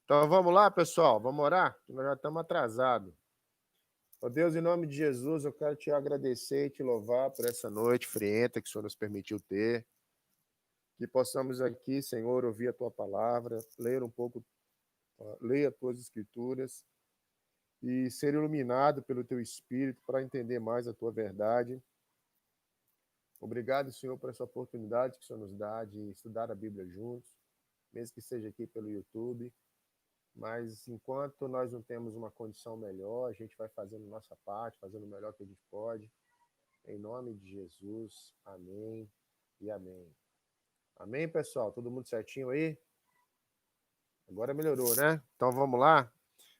Então vamos lá, pessoal, vamos orar? Nós já estamos atrasados. Ó Deus, em nome de Jesus, eu quero te agradecer e te louvar por essa noite frienta que o Senhor nos permitiu ter. Que possamos aqui, Senhor, ouvir a tua palavra, ler um pouco, ler as tuas escrituras e ser iluminado pelo teu Espírito para entender mais a tua verdade. Obrigado, Senhor, por essa oportunidade que o Senhor nos dá de estudar a Bíblia juntos, mesmo que seja aqui pelo YouTube. Mas enquanto nós não temos uma condição melhor, a gente vai fazendo nossa parte, fazendo o melhor que a gente pode. Em nome de Jesus, amém e amém. Amém, pessoal? Todo mundo certinho aí? Agora melhorou, né? Então vamos lá?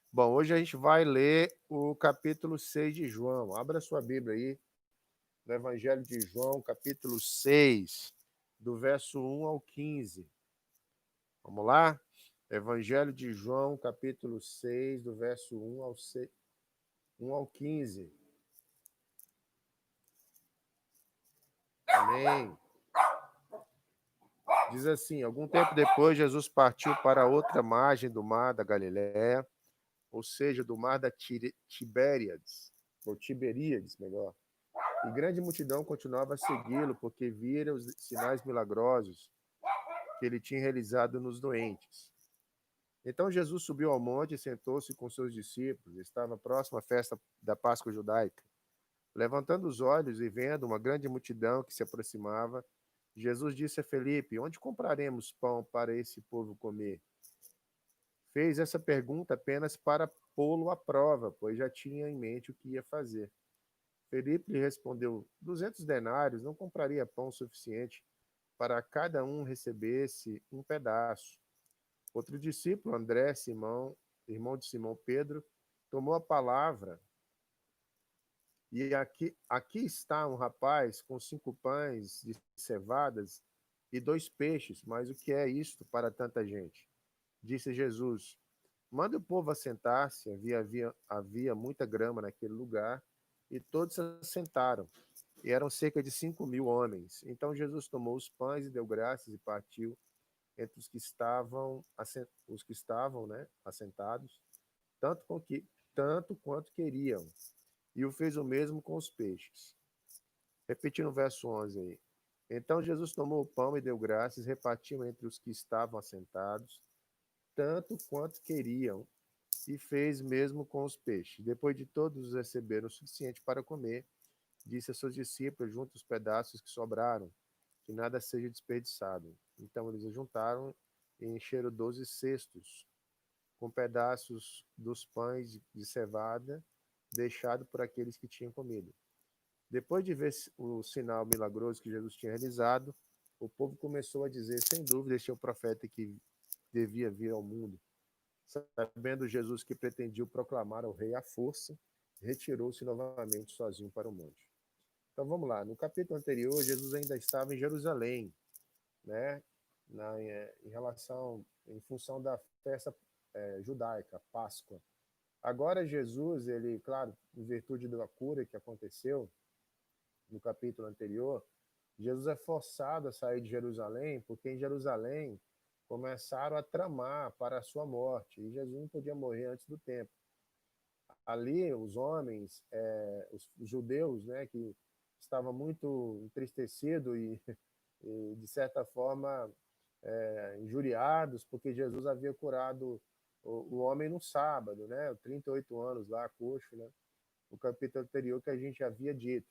Bom, hoje a gente vai ler o capítulo 6 de João. Abra sua Bíblia aí, no Evangelho de João, capítulo 6, do verso 1 ao 15. Vamos lá? Evangelho de João, capítulo 6, do verso 1 ao 15. Amém. Diz assim: algum tempo depois, Jesus partiu para a outra margem do mar da Galiléia, ou seja, do mar da Tiberíades, ou Tiberíades, melhor. E grande multidão continuava a segui-lo, porque vira os sinais milagrosos que ele tinha realizado nos doentes. Então Jesus subiu ao monte e sentou-se com seus discípulos. Estava próxima à festa da Páscoa judaica. Levantando os olhos e vendo uma grande multidão que se aproximava, Jesus disse a Felipe: onde compraremos pão para esse povo comer? Fez essa pergunta apenas para pô-lo à prova, pois já tinha em mente o que ia fazer. Felipe lhe respondeu: 200 denários não compraria pão suficiente para cada um recebesse um pedaço. Outro discípulo, André, Simão, irmão de Simão Pedro, tomou a palavra. E aqui está um rapaz com 5 pães de cevadas e 2 peixes, mas o que é isto para tanta gente? Disse Jesus: manda o povo assentar-se. Havia muita grama naquele lugar, e todos se assentaram. E eram cerca de 5.000 homens. Então Jesus tomou os pães e deu graças e partiu entre os que estavam, né, assentados, tanto quanto queriam. E o fez o mesmo com os peixes. Repetindo o verso 11 aí. Então Jesus tomou o pão e deu graças, repartiu entre os que estavam assentados, tanto quanto queriam, e fez mesmo com os peixes. Depois de todos receberam o suficiente para comer, disse a seus discípulos: junte os pedaços que sobraram, que nada seja desperdiçado. Então eles juntaram e encheram 12 cestos, com pedaços dos pães de cevada, deixado por aqueles que tinham comido. Depois de ver o sinal milagroso que Jesus tinha realizado, o povo começou a dizer: sem dúvida, este é o profeta que devia vir ao mundo. Sabendo Jesus que pretendia proclamar ao rei à força, retirou-se novamente sozinho para o monte. Então vamos lá. No capítulo anterior, Jesus ainda estava em Jerusalém, né? Em relação, em função da festa judaica, Páscoa. Agora Jesus, ele, claro, em virtude da cura que aconteceu no capítulo anterior, Jesus é forçado a sair de Jerusalém, porque em Jerusalém começaram a tramar para a sua morte, e Jesus não podia morrer antes do tempo. Ali, os homens, os judeus, né, que estavam muito entristecidos e de certa forma, injuriados, porque Jesus havia curado o homem no sábado, né, 38 anos lá, coxo, né, o capítulo anterior que a gente havia dito.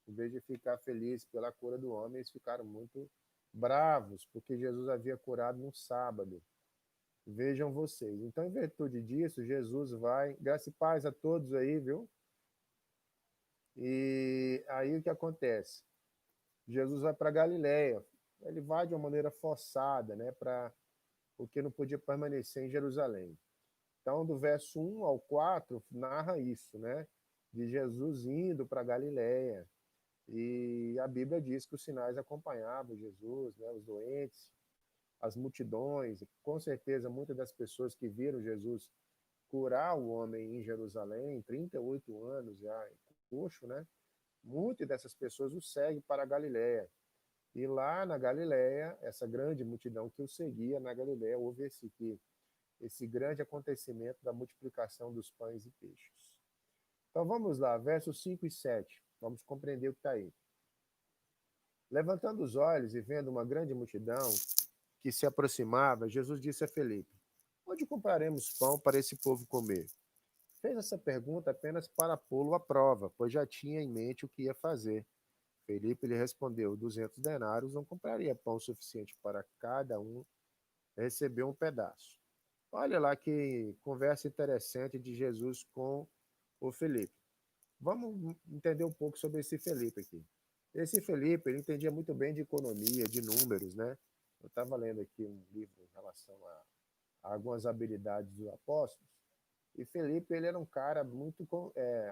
Em vez de ficar feliz pela cura do homem, eles ficaram muito bravos, porque Jesus havia curado no sábado. Vejam vocês. Então, em virtude disso, Jesus vai. Graça e paz a todos aí, viu? E aí o que acontece? Jesus vai para Galiléia. Ele vai de uma maneira forçada, né? Porque não podia permanecer em Jerusalém. Então, do verso 1 ao 4, narra isso, né? De Jesus indo para Galiléia. E a Bíblia diz que os sinais acompanhavam Jesus, né? Os doentes, as multidões. Com certeza, muitas das pessoas que viram Jesus curar o homem em Jerusalém, 38 anos já, coxo, né? Muitas dessas pessoas o seguem para a Galiléia. E lá na Galiléia, essa grande multidão que o seguia na Galiléia, houve esse que esse grande acontecimento da multiplicação dos pães e peixes. Então vamos lá, versos 5 e 7. Vamos compreender o que está aí. Levantando os olhos e vendo uma grande multidão que se aproximava, Jesus disse a Felipe: Onde compraremos pão para esse povo comer? Fez essa pergunta apenas para pô-lo à prova, pois já tinha em mente o que ia fazer. Felipe lhe respondeu: 200 denários não compraria pão suficiente para cada um receber um pedaço. Olha lá que conversa interessante de Jesus com o Felipe. Vamos entender um pouco sobre esse Felipe aqui. Esse Felipe, ele entendia muito bem de economia, de números, né? Eu estava lendo aqui um livro em relação a algumas habilidades dos apóstolos, e Felipe, ele era um cara muito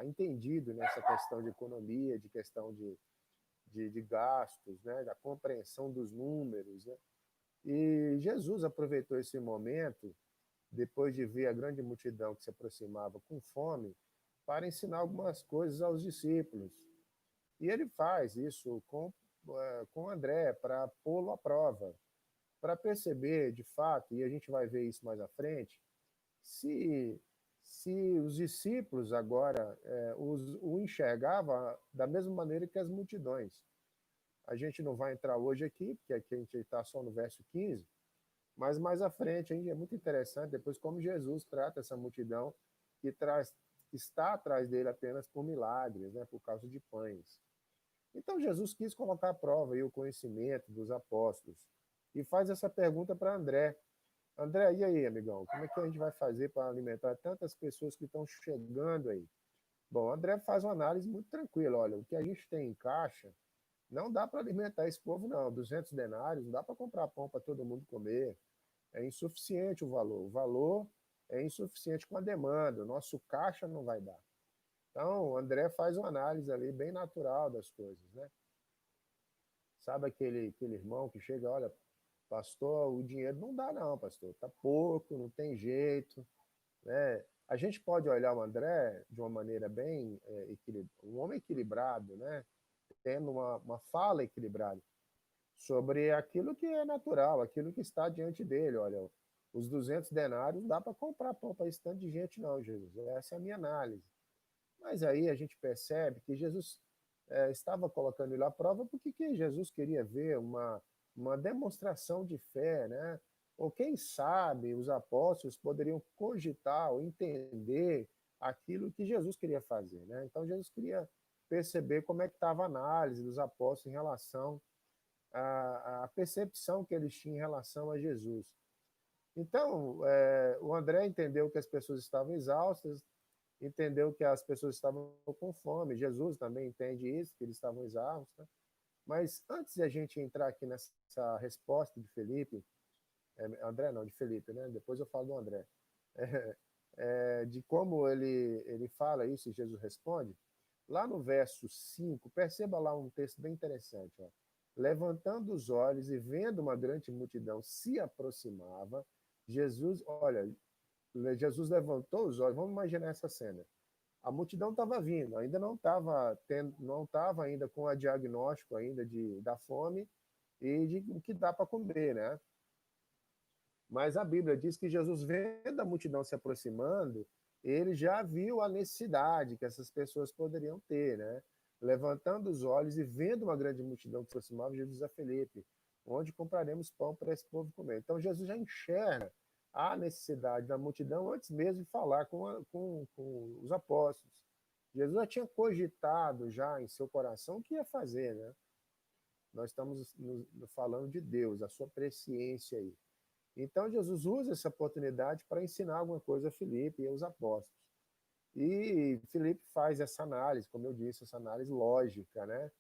entendido nessa questão de economia, de questão de gastos, né? Da compreensão dos números, né? E Jesus aproveitou esse momento, depois de ver a grande multidão que se aproximava com fome, para ensinar algumas coisas aos discípulos. E ele faz isso com André, para pô-lo à prova, para perceber, de fato, e a gente vai ver isso mais à frente, se, se os discípulos agora o enxergavam da mesma maneira que as multidões. A gente não vai entrar hoje aqui, porque aqui a gente está só no verso 15, mas mais à frente ainda é muito interessante, depois como Jesus trata essa multidão que está atrás dele apenas por milagres, né, por causa de pães. Então Jesus quis colocar à prova aí o conhecimento dos apóstolos e faz essa pergunta para André. André, e aí, amigão, como é que a gente vai fazer para alimentar tantas pessoas que estão chegando aí? Bom, André faz uma análise muito tranquila. Olha, o que a gente tem em caixa não dá para alimentar esse povo, não. 200 denários, não dá para comprar pão para todo mundo comer. É insuficiente o valor. O valor é insuficiente com a demanda. O nosso caixa não vai dar. Então, o André faz uma análise ali bem natural das coisas, né? Sabe aquele irmão que chega, olha, pastor, o dinheiro não dá não, pastor. Tá pouco, não tem jeito, né? A gente pode olhar o André de uma maneira bem um homem equilibrado, né? Tendo uma fala equilibrada sobre aquilo que é natural, aquilo que está diante dele. Olha, os 200 denários não dá para comprar pão para esse tanto de gente, não, Jesus. Essa é a minha análise. Mas aí a gente percebe que Jesus estava colocando ele à prova porque que Jesus queria ver uma demonstração de fé, né? Ou quem sabe os apóstolos poderiam cogitar ou entender aquilo que Jesus queria fazer, né? Então Jesus queria perceber como é que estava a análise dos apóstolos em relação à percepção que eles tinham em relação a Jesus. Então, o André entendeu que as pessoas estavam exaustas, entendeu que as pessoas estavam com fome. Jesus também entende isso, que eles estavam exaustos. Né? Mas antes de a gente entrar aqui nessa resposta de Felipe, André não, de Felipe, né? Depois eu falo do André. De como ele fala isso e Jesus responde, lá no verso 5, perceba lá um texto bem interessante. Ó. Levantando os olhos e vendo uma grande multidão se aproximava, Jesus levantou os olhos, vamos imaginar essa cena. A multidão estava vindo, ainda não estava ainda com a diagnóstico ainda da fome e de o que dá para comer, né? Mas a Bíblia diz que Jesus, vendo a multidão se aproximando, ele já viu a necessidade que essas pessoas poderiam ter, né? Levantando os olhos e vendo uma grande multidão que se aproximava, Jesus diz a Felipe: onde compraremos pão para esse povo comer? Então Jesus já enxerga a necessidade da multidão antes mesmo de falar com os apóstolos. Jesus já tinha cogitado já em seu coração o que ia fazer, né? Nós estamos falando de Deus, a sua presciência aí. Então Jesus usa essa oportunidade para ensinar alguma coisa a Filipe e aos apóstolos. E Filipe faz essa análise, como eu disse, essa análise lógica, né?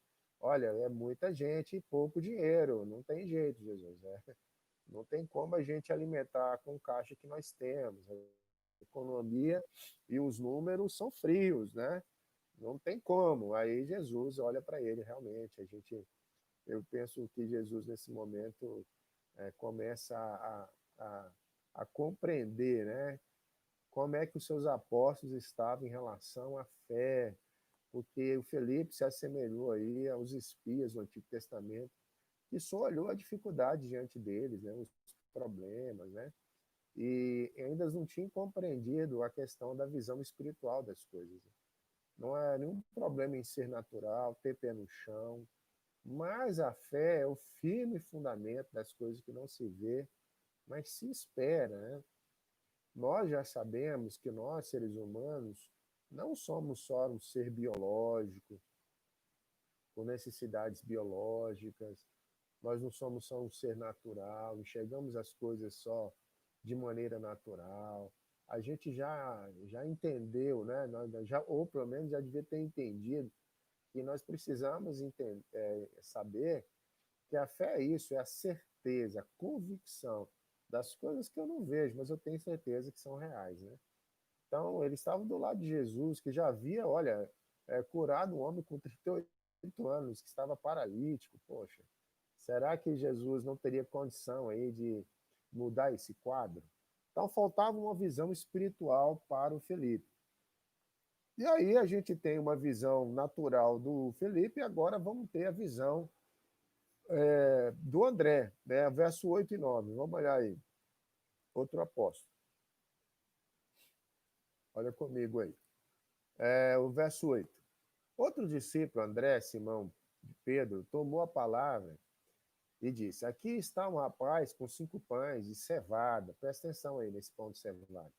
Olha, é muita gente e pouco dinheiro, não tem jeito, Jesus. Não tem como a gente alimentar com o caixa que nós temos. A economia e os números são frios, né? Não tem como. Aí Jesus olha para ele, realmente. Eu penso que Jesus, nesse momento, começa a compreender, né? Como é que os seus apóstolos estavam em relação à fé, porque o Felipe se assemelhou aí aos espias do Antigo Testamento, que só olhou a dificuldade diante deles, né? Os problemas, né? e ainda não tinham compreendido a questão da visão espiritual das coisas. Não é nenhum problema em ser natural, ter pé no chão, mas a fé é o firme fundamento das coisas que não se vê, mas se espera, né? Nós já sabemos que nós, seres humanos, não somos só um ser biológico, com necessidades biológicas, nós não somos só um ser natural, enxergamos as coisas só de maneira natural. A gente já entendeu, né? Já, ou pelo menos já devia ter entendido que nós precisamos saber que a fé é isso, é a certeza, a convicção das coisas que eu não vejo, mas eu tenho certeza que são reais, né? Então, eles estavam do lado de Jesus, que já havia, olha, curado um homem com 38 anos, que estava paralítico. Poxa, será que Jesus não teria condição aí de mudar esse quadro? Então, faltava uma visão espiritual para o Felipe. E aí a gente tem uma visão natural do Felipe, e agora vamos ter a visão do André, né? Verso 8 e 9. Vamos olhar aí. Outro apóstolo. Olha comigo aí. O verso 8. Outro discípulo, André, Simão de Pedro, tomou a palavra e disse: Aqui está um rapaz com 5 pães de cevada. Presta atenção aí nesse pão de cevada.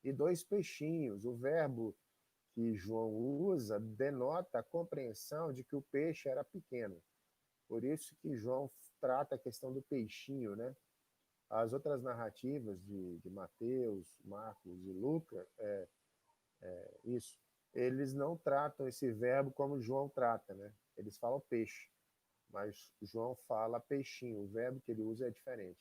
E 2 peixinhos. O verbo que João usa denota a compreensão de que o peixe era pequeno. Por isso que João trata a questão do peixinho, né? As outras narrativas de Mateus, Marcos e Lucas, isso, eles não tratam esse verbo como João trata, né? Eles falam peixe, mas João fala peixinho. O verbo que ele usa é diferente.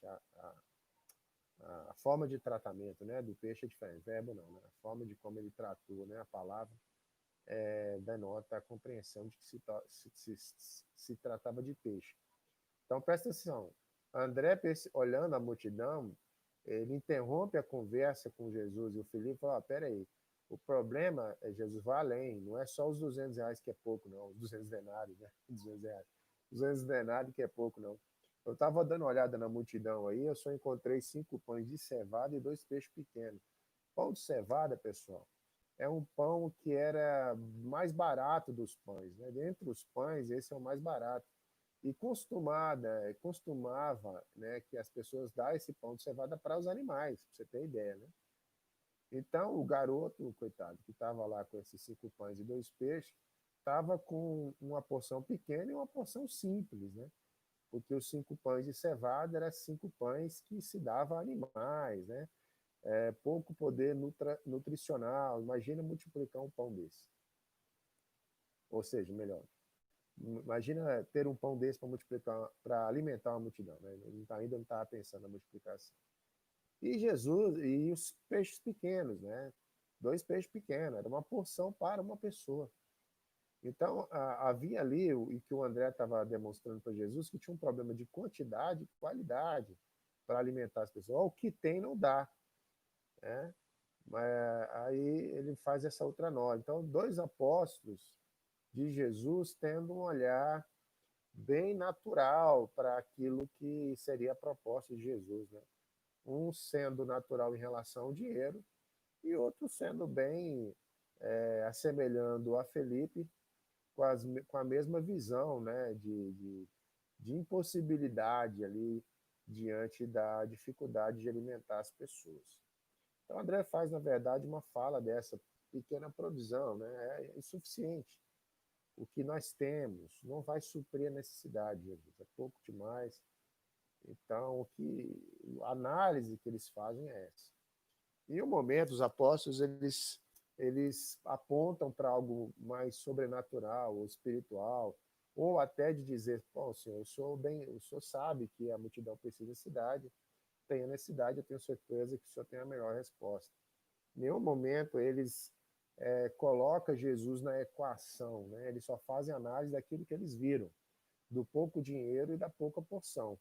A forma de tratamento, né, do peixe é diferente. O verbo não, né? A forma de como ele tratou, né, a palavra denota a compreensão de que se tratava de peixe. Então, presta atenção. André, olhando a multidão, ele interrompe a conversa com Jesus e o Felipe fala: peraí, o problema é Jesus vai além, não é só os R$ 200 que é pouco, não, os 200 denários, né? 200 reais. 200 denários que é pouco, não. Eu estava dando uma olhada na multidão aí, eu só encontrei 5 pães de cevada e 2 peixes pequenos. Pão de cevada, pessoal, é um pão que era mais barato dos pães, né? Dentre os pães, esse é o mais barato. E costumava, né, que as pessoas dar esse pão de cevada para os animais, para você ter ideia, né? Então, o garoto, coitado, que estava lá com esses 5 pães e 2 peixes, estava com uma porção pequena e uma porção simples, né? Porque os 5 pães de cevada eram 5 pães que se davam a animais, né? Pouco poder nutricional. Imagina multiplicar um pão desse. Ou seja, melhor, imagina ter um pão desse para multiplicar, para alimentar uma multidão, né? Ainda não estava pensando na multiplicação. E Jesus, e os peixes pequenos, né? 2 peixes pequenos, era uma porção para uma pessoa. Então, havia ali, e que o André estava demonstrando para Jesus, que tinha um problema de quantidade e qualidade para alimentar as pessoas. O que tem não dá, né? Mas aí ele faz essa outra nota. Então, 2 apóstolos de Jesus tendo um olhar bem natural para aquilo que seria a proposta de Jesus, né? Um sendo natural em relação ao dinheiro e outro sendo bem assemelhando a Felipe com a mesma visão, né, de impossibilidade ali diante da dificuldade de alimentar as pessoas. Então, André faz, na verdade, uma fala dessa pequena provisão, né, é insuficiente. O que nós temos não vai suprir a necessidade, Jesus, é pouco demais. Então, a análise que eles fazem é essa. Em um momento, os apóstolos eles apontam para algo mais sobrenatural ou espiritual, ou até de dizer: "Bom, senhor, o senhor sabe que a multidão precisa da cidade, tem a necessidade, eu tenho certeza que o senhor tem a melhor resposta." Em nenhum momento eles colocam Jesus na equação, né? Eles só fazem análise daquilo que eles viram, do pouco dinheiro e da pouca porção.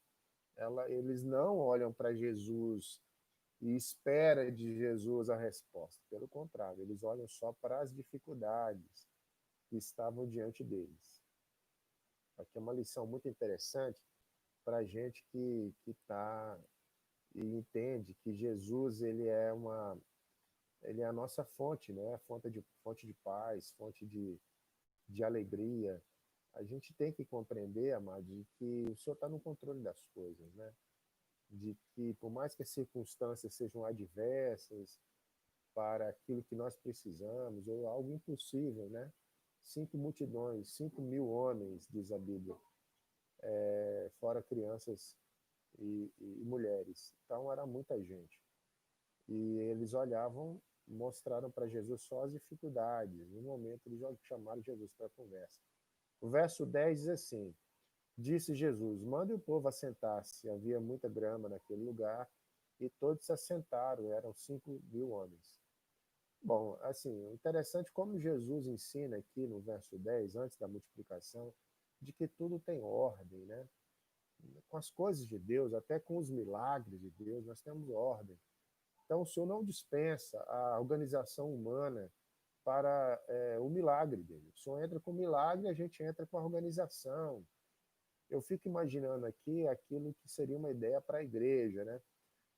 Eles não olham para Jesus e espera de Jesus a resposta. Pelo contrário, eles olham só para as dificuldades que estavam diante deles. Aqui é uma lição muito interessante para a gente que está e entende que Jesus ele é a nossa fonte, né? Fonte de paz, fonte de alegria. A gente tem que compreender, amado, de que o Senhor está no controle das coisas, né? De que, por mais que as circunstâncias sejam adversas para aquilo que nós precisamos, ou algo impossível, né? 5 multidões, 5.000 homens, diz a Bíblia, fora crianças e mulheres. Então, era muita gente. E eles olhavam, mostraram para Jesus só as dificuldades. No momento, eles chamaram Jesus para a conversa. O verso 10 diz assim: Disse Jesus: Mande o povo assentar-se. Havia muita grama naquele lugar, e todos se assentaram, eram 5.000 homens. Bom, assim, interessante como Jesus ensina aqui no verso 10, antes da multiplicação, de que tudo tem ordem, né? Com as coisas de Deus, até com os milagres de Deus, nós temos ordem. Então, o Senhor não dispensa a organização humana para o milagre dele. O Senhor entra com o milagre, a gente entra com a organização. Eu fico imaginando aqui aquilo que seria uma ideia para a igreja, né?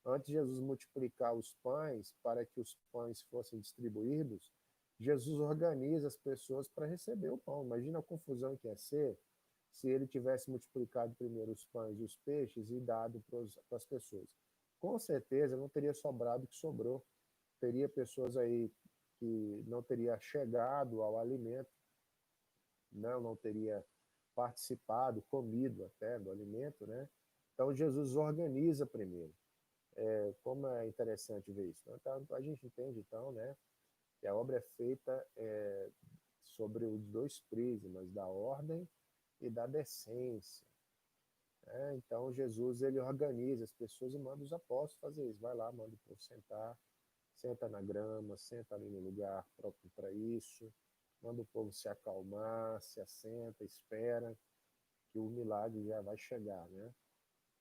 Antes de Jesus multiplicar os pães para que os pães fossem distribuídos, Jesus organiza as pessoas para receber o pão. Imagina a confusão que ia ser se ele tivesse multiplicado primeiro os pães e os peixes e dado para as pessoas. Com certeza não teria sobrado o que sobrou. Teria pessoas aí que não teria chegado ao alimento, não teria participado, comido até do alimento, né? Então Jesus organiza primeiro. Como é interessante ver isso. Então, a gente entende, então, né, que a obra é feita sobre os dois prismas, da ordem e da decência. Né? Então, Jesus ele organiza as pessoas e manda os apóstolos fazer isso. Vai lá, manda o povo sentar, senta na grama, senta ali no lugar próprio para isso, manda o povo se acalmar, se assenta, espera, que o milagre já vai chegar, né?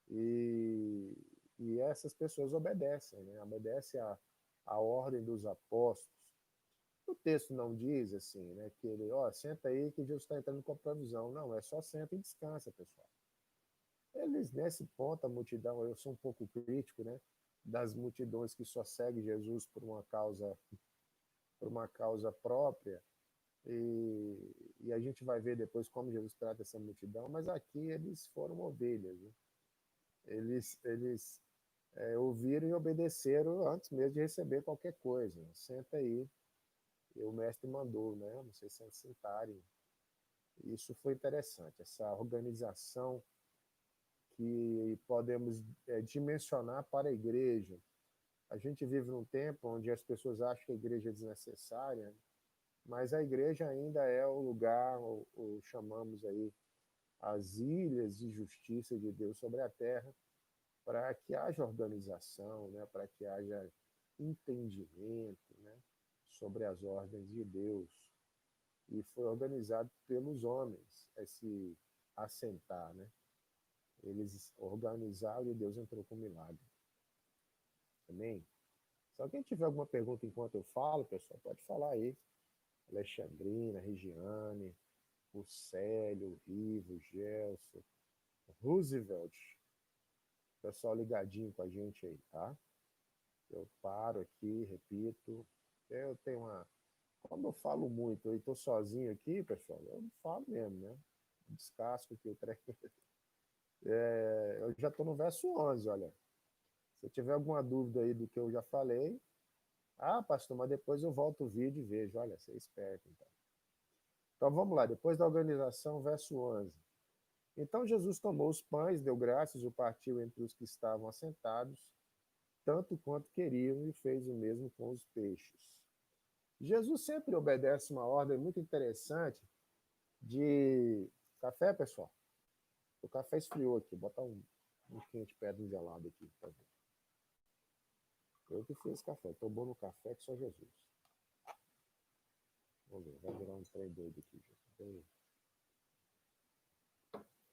E, e essas pessoas obedecem, né? Obedecem a ordem dos apóstolos. O texto não diz assim, né? Que ele, senta aí que Jesus está entrando com a provisão. Não, é só senta e descansa, pessoal. Eles, nesse ponto, a multidão, eu sou um pouco crítico, né? Das multidões que só seguem Jesus por uma causa própria. E a gente vai ver depois como Jesus trata essa multidão, mas aqui eles foram ovelhas, né? Eles ouviram e obedeceram antes mesmo de receber qualquer coisa. Senta aí, e o mestre mandou, né? Não sei se sentarem. Isso foi interessante, essa organização que podemos dimensionar para a igreja. A gente vive num tempo onde as pessoas acham que a igreja é desnecessária, mas a igreja ainda é o lugar, ou chamamos aí, as ilhas de justiça de Deus sobre a terra, para que haja organização, né, para que haja entendimento, né, sobre as ordens de Deus. E foi organizado pelos homens esse assentar, né? Eles organizaram e Deus entrou com milagre. Amém? Se alguém tiver alguma pergunta enquanto eu falo, pessoal, pode falar aí. Alexandrina, Regiane, o Célio, o Rivo, o Gelson, Roosevelt, pessoal ligadinho com a gente aí, tá? Eu paro aqui, repito. Eu tenho uma. Como eu falo muito e estou sozinho aqui, pessoal, eu não falo mesmo, né? Descasco aqui o treco. Eu já estou no verso 11, olha. Se tiver alguma dúvida aí do que eu já falei, pastor, mas depois eu volto o vídeo e vejo. Olha, você é esperto, então. Então vamos lá, depois da organização, verso 11. Então Jesus tomou os pães, deu graças, o partiu entre os que estavam assentados, tanto quanto queriam, e fez o mesmo com os peixes. Jesus sempre obedece uma ordem muito interessante de café, pessoal. O café esfriou aqui, bota um quente perto do gelado aqui. Tá vendo? Eu que fiz café, tô bom no café que só Jesus. Vamos ver, vai virar um trem doido aqui. Gente.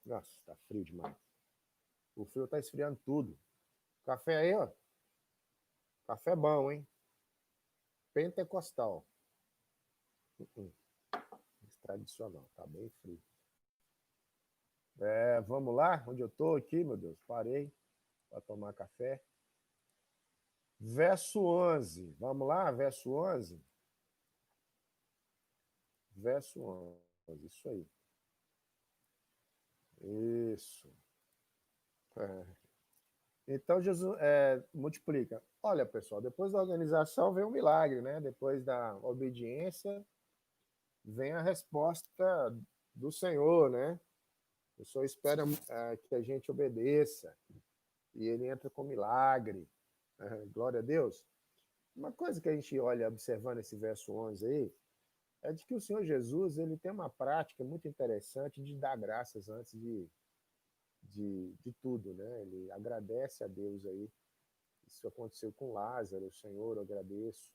Nossa, tá frio demais. O frio tá esfriando tudo. Café aí, ó. Café bom, hein? Pentecostal. Tradicional, tá bem frio. Vamos lá? Onde eu tô aqui, meu Deus? Parei para tomar café. Verso 11. Vamos lá, verso 11. Verso 11. Isso aí. Isso. É. Então, Jesus multiplica. Olha, pessoal, depois da organização vem o milagre, né? Depois da obediência vem a resposta do Senhor, né? O Senhor espera que a gente obedeça e ele entra com milagre. Glória a Deus. Uma coisa que a gente olha observando esse verso 11 aí é de que o Senhor Jesus ele tem uma prática muito interessante de dar graças antes de tudo, né? Ele agradece a Deus aí. Isso aconteceu com Lázaro. Senhor, eu agradeço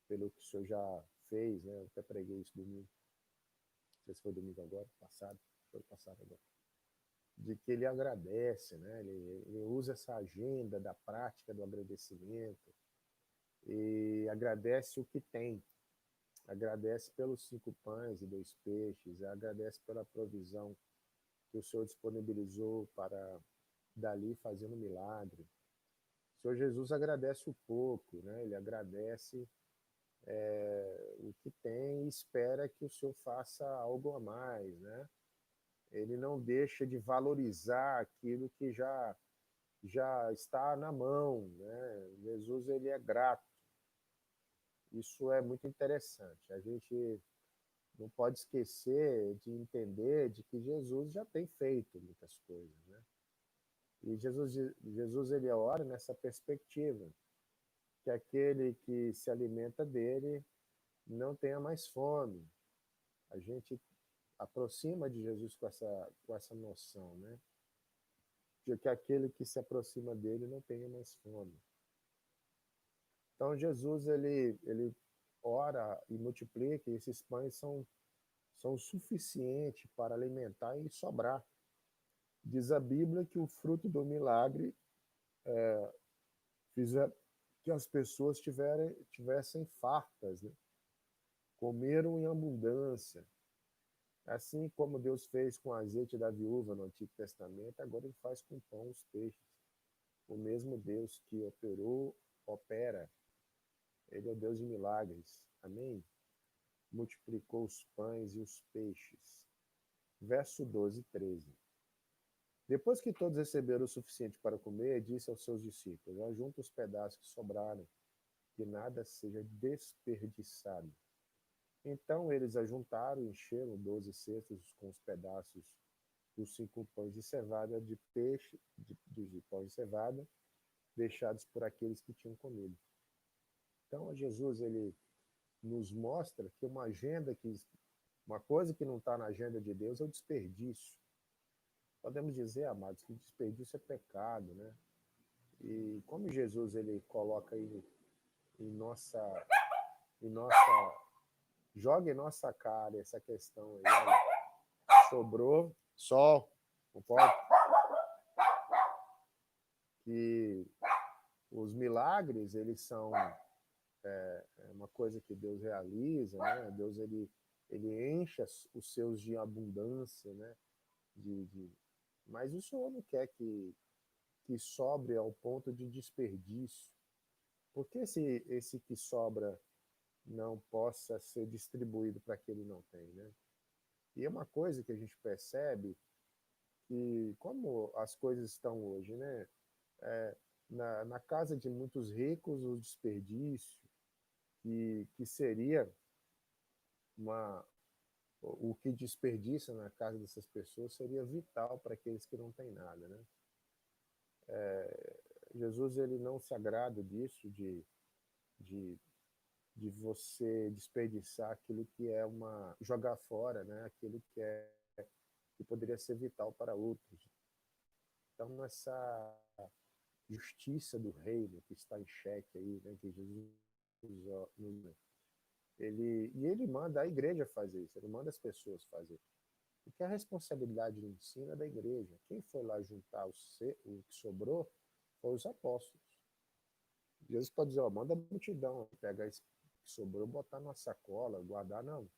pelo que o Senhor já fez, né? Eu até preguei isso domingo. Não sei se foi domingo agora, passado. Foi passado agora. De que ele agradece, né? Ele usa essa agenda da prática do agradecimento e agradece o que tem. Agradece pelos 5 pães e 2 peixes, agradece pela provisão que o Senhor disponibilizou para dali fazendo um milagre. O Senhor Jesus agradece o pouco, né? Ele agradece o que tem e espera que o Senhor faça algo a mais, né? Ele não deixa de valorizar aquilo que já está na mão, né? Jesus ele é grato. Isso é muito interessante. A gente não pode esquecer de entender de que Jesus já tem feito muitas coisas, né? E Jesus ele ora nessa perspectiva, que aquele que se alimenta dele não tenha mais fome. A gente aproxima de Jesus com essa noção, né? De que aquele que se aproxima dele não tenha mais fome. Então Jesus ele ora e multiplica, e esses pães são suficientes para alimentar e sobrar. Diz a Bíblia que o fruto do milagre fizer que as pessoas tivessem fartas, né? Comeram em abundância. Assim como Deus fez com o azeite da viúva no Antigo Testamento, agora ele faz com o pão os peixes. O mesmo Deus que opera, ele é o Deus de milagres. Amém? Multiplicou os pães e os peixes. Verso 12 e 13. Depois que todos receberam o suficiente para comer, disse aos seus discípulos: ajunta os pedaços que sobraram, que nada seja desperdiçado. Então eles ajuntaram e encheram 12 cestos com os pedaços dos 5 pães de cevada de peixe, de pão de cevada, deixados por aqueles que tinham comido. Então Jesus ele nos mostra que uma coisa que não está na agenda de Deus é o desperdício. Podemos dizer, amados, que desperdício é pecado, né? E como Jesus ele coloca aí em nossa, joga em nossa cara essa questão aí, olha, sobrou, sol, não pode, que os milagres eles são uma coisa que Deus realiza, né? Deus ele enche os seus de abundância, né? Mas o Senhor não quer que sobre ao ponto de desperdício. Por que esse que sobra não possa ser distribuído para quem não tem, né? E é uma coisa que a gente percebe que, como as coisas estão hoje, né? É, na casa de muitos ricos, o desperdício, que seria uma, o que desperdiça na casa dessas pessoas seria vital para aqueles que não têm nada, né? Jesus ele não se agrada disso, de, de você desperdiçar aquilo que é jogar fora, né? Aquilo que poderia ser vital para outros. Então essa justiça do reino que está em xeque aí, né? Que Jesus ele manda a igreja fazer isso, ele manda as pessoas fazer. Porque a responsabilidade do ensino é da igreja. Quem foi lá juntar o que sobrou foi os apóstolos. Jesus pode dizer, ó, manda a multidão pegar esse que sobrou, botar numa sacola, guardar, não.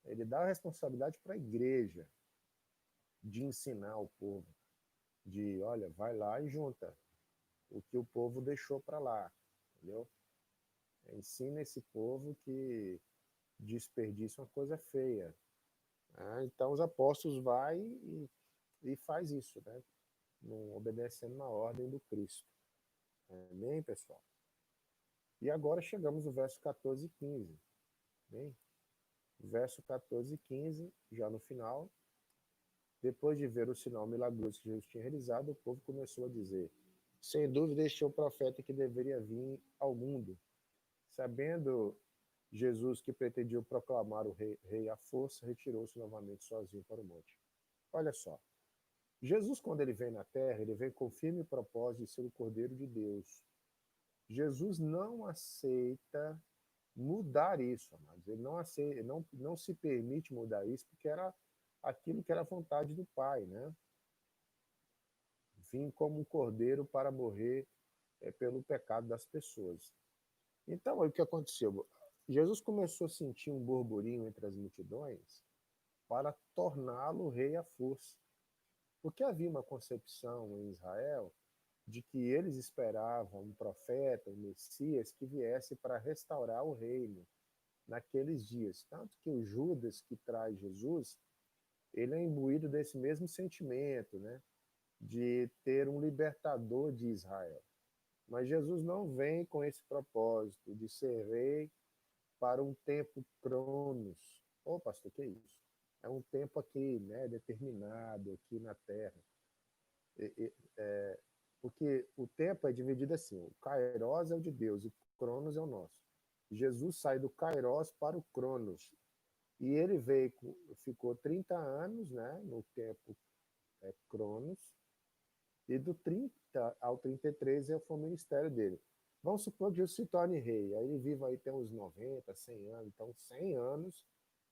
Ele dá a responsabilidade para a igreja de ensinar o povo, de, olha, vai lá e junta. o que o povo deixou para lá, entendeu? Ensina esse povo que desperdício é uma coisa feia. Né? Então os apóstolos vai e faz isso, né? Obedecendo na ordem do Cristo. Amém, pessoal? E agora chegamos no verso 14 e 15. Bem, verso 14 e 15, já no final, depois de ver o sinal milagroso que Jesus tinha realizado, o povo começou a dizer: sem dúvida, este é o profeta que deveria vir ao mundo. Sabendo Jesus que pretendia proclamar o rei à força, retirou-se novamente sozinho para o monte. Olha só, Jesus, quando ele vem na terra, ele vem com firme propósito de ser o Cordeiro de Deus. Jesus não aceita mudar isso, amados. Ele não aceita, não se permite mudar isso, porque era aquilo que era a vontade do Pai, né? Vim como um cordeiro para morrer pelo pecado das pessoas. Então, o que aconteceu? Jesus começou a sentir um burburinho entre as multidões para torná-lo rei à força. Porque havia uma concepção em Israel de que eles esperavam um profeta, um Messias, que viesse para restaurar o reino naqueles dias. Tanto que o Judas que traz Jesus, ele é imbuído desse mesmo sentimento, né? De ter um libertador de Israel. Mas Jesus não vem com esse propósito de ser rei para um tempo cronos. Ô, pastor, que é isso? É um tempo aqui, né, determinado aqui na Terra. Porque o tempo é dividido assim, o Kairos é o de Deus, o Cronos é o nosso. Jesus sai do Kairos para o Cronos. E ele veio, ficou 30 anos, né, no tempo Cronos, e do 30 ao 33 foi o ministério dele. Vamos supor que Jesus se torne rei, aí ele vive aí tem uns 90, 100 anos, então 100 anos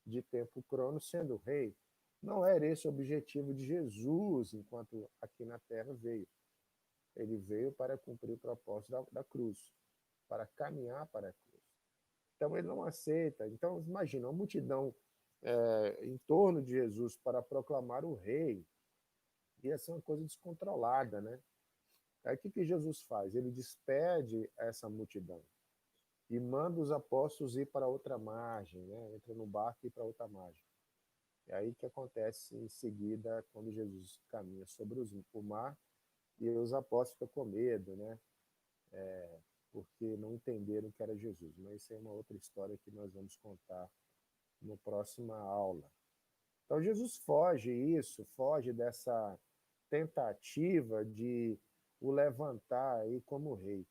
de tempo Cronos sendo rei. Não era esse o objetivo de Jesus enquanto aqui na Terra veio. Ele veio para cumprir o propósito da cruz, para caminhar para a cruz. Então ele não aceita. Então imagina, uma multidão em torno de Jesus para proclamar o rei, ia ser uma coisa descontrolada, né? Aí o que Jesus faz? Ele despede essa multidão e manda os apóstolos ir para outra margem, né? Entra no barco e ir para outra margem. É aí que acontece em seguida, quando Jesus caminha sobre o mar e os apóstolos ficam com medo, né? Porque não entenderam que era Jesus. Mas isso é uma outra história que nós vamos contar na próxima aula. Então Jesus foge isso, foge dessa tentativa de o levantar aí como rei.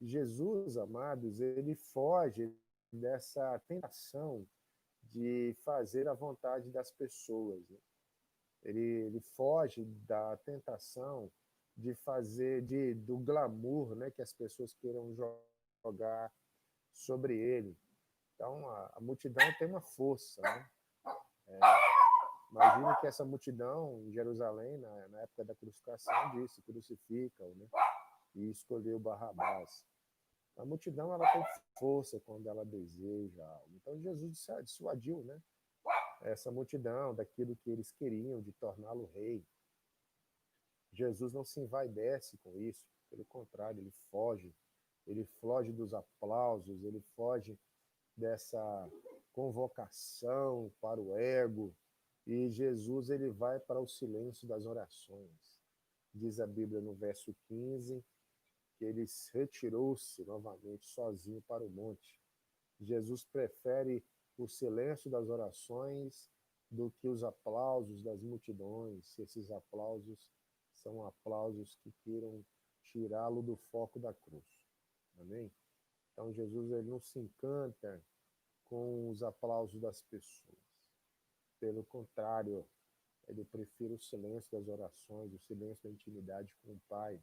Jesus, amados, ele foge dessa tentação de fazer a vontade das pessoas. Né? Ele foge da tentação de fazer do glamour, né, que as pessoas queiram jogar sobre ele. Então a multidão tem uma força, né? Imagine que essa multidão em Jerusalém, na época da crucificação, disse: crucifica-o, né? E escolheu Barrabás. A multidão ela tem força quando ela deseja algo. Então Jesus dissuadiu, né? Essa multidão daquilo que eles queriam, de torná-lo rei. Jesus não se envaidece com isso, pelo contrário, ele foge dos aplausos, ele foge dessa convocação para o ego, e Jesus ele vai para o silêncio das orações. Diz a Bíblia no verso 15 que ele retirou-se novamente sozinho para o monte. Jesus prefere o silêncio das orações do que os aplausos das multidões, se esses aplausos são aplausos que queiram tirá-lo do foco da cruz. Amém? Então Jesus ele não se encanta com os aplausos das pessoas. Pelo contrário, ele prefere o silêncio das orações, o silêncio da intimidade com o Pai.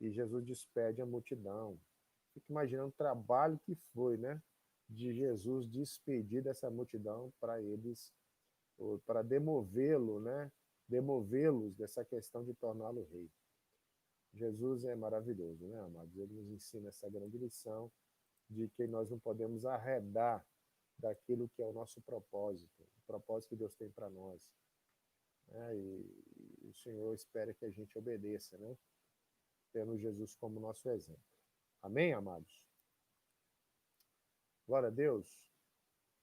E Jesus despede a multidão. Fico imaginando o trabalho que foi, né? De Jesus despedir dessa multidão para eles, para demovê-lo, né? Demovê-los dessa questão de torná-lo rei. Jesus é maravilhoso, né, amados? Ele nos ensina essa grande lição de que nós não podemos arredar daquilo que é o nosso propósito, o propósito que Deus tem para nós. Né? E o Senhor espera que a gente obedeça, né? tendo Jesus como nosso exemplo. Amém, amados? Glória a Deus.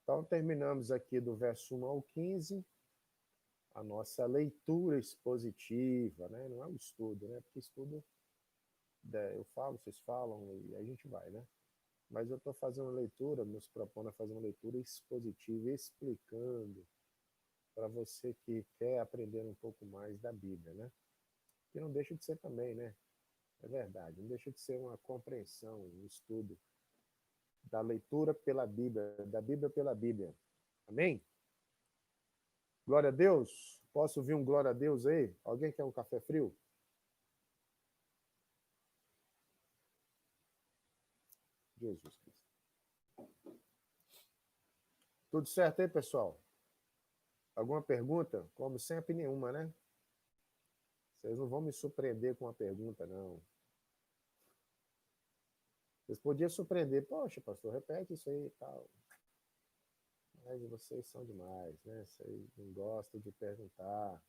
Então, terminamos aqui do verso 1 ao 15, a nossa leitura expositiva, né? Não é um estudo, né? Porque estudo, eu falo, vocês falam, e a gente vai, né? Mas eu estou fazendo leitura, nos propondo a fazer uma leitura expositiva, explicando para você que quer aprender um pouco mais da Bíblia, né? Que não deixa de ser também, né? É verdade, não deixa de ser uma compreensão, um estudo da leitura pela Bíblia, da Bíblia pela Bíblia. Amém? Glória a Deus. Posso ouvir um glória a Deus aí? Alguém quer um café frio? Jesus Cristo. Tudo certo aí, pessoal? Alguma pergunta? Como sempre, nenhuma, né? Vocês não vão me surpreender com uma pergunta, não. Vocês podiam surpreender. Poxa, pastor, repete isso aí e tal. Mas vocês são demais, né? Vocês não gostam de perguntar.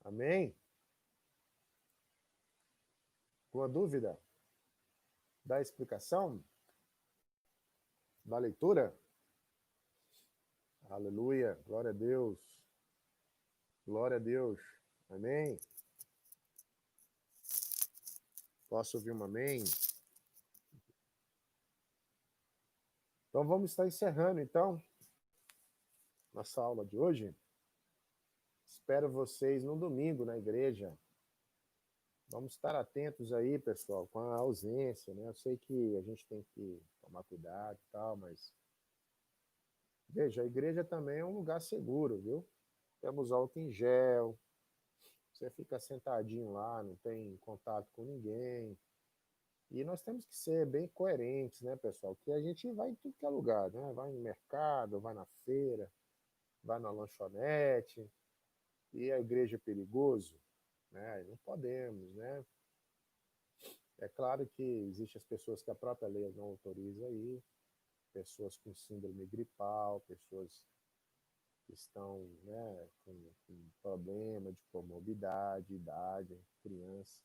Amém? Alguma dúvida? Da explicação? Da leitura? Aleluia. Glória a Deus. Glória a Deus. Amém? Posso ouvir um amém? Então vamos estar encerrando, então, nossa aula de hoje. Espero vocês no domingo na igreja. Vamos estar atentos aí, pessoal, com a ausência, né? Eu sei que a gente tem que tomar cuidado e tal, mas veja, a igreja também é um lugar seguro, viu? Temos álcool em gel, você fica sentadinho lá, não tem contato com ninguém. E nós temos que ser bem coerentes, né, pessoal? Que a gente vai em tudo que é lugar, né? Vai no mercado, vai na feira, vai na lanchonete. E a igreja é perigoso, né? Não podemos, né? É claro que existem as pessoas que a própria lei não autoriza aí, pessoas com síndrome gripal, pessoas que estão, né, com problema de comorbidade, idade, criança.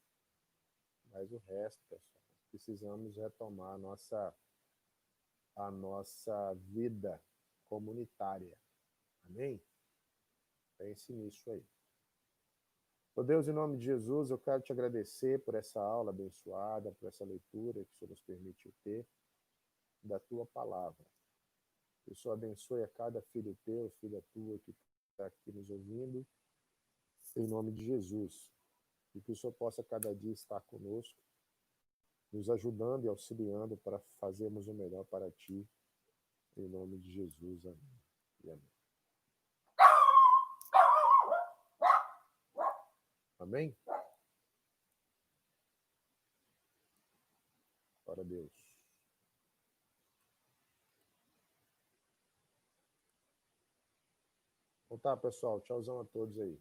Mas o resto, pessoal, precisamos retomar a nossa vida comunitária. Amém? Pense nisso aí. Ó Deus, em nome de Jesus, eu quero te agradecer por essa aula abençoada, por essa leitura que o Senhor nos permitiu ter da tua palavra. Que o Senhor abençoe a cada filho teu, filha tua que está aqui nos ouvindo, em nome de Jesus. E que o Senhor possa cada dia estar conosco, nos ajudando e auxiliando para fazermos o melhor para ti, em nome de Jesus. Amém. E amém. Amém? Glória a Deus. Então tá, pessoal. Tchauzão a todos aí.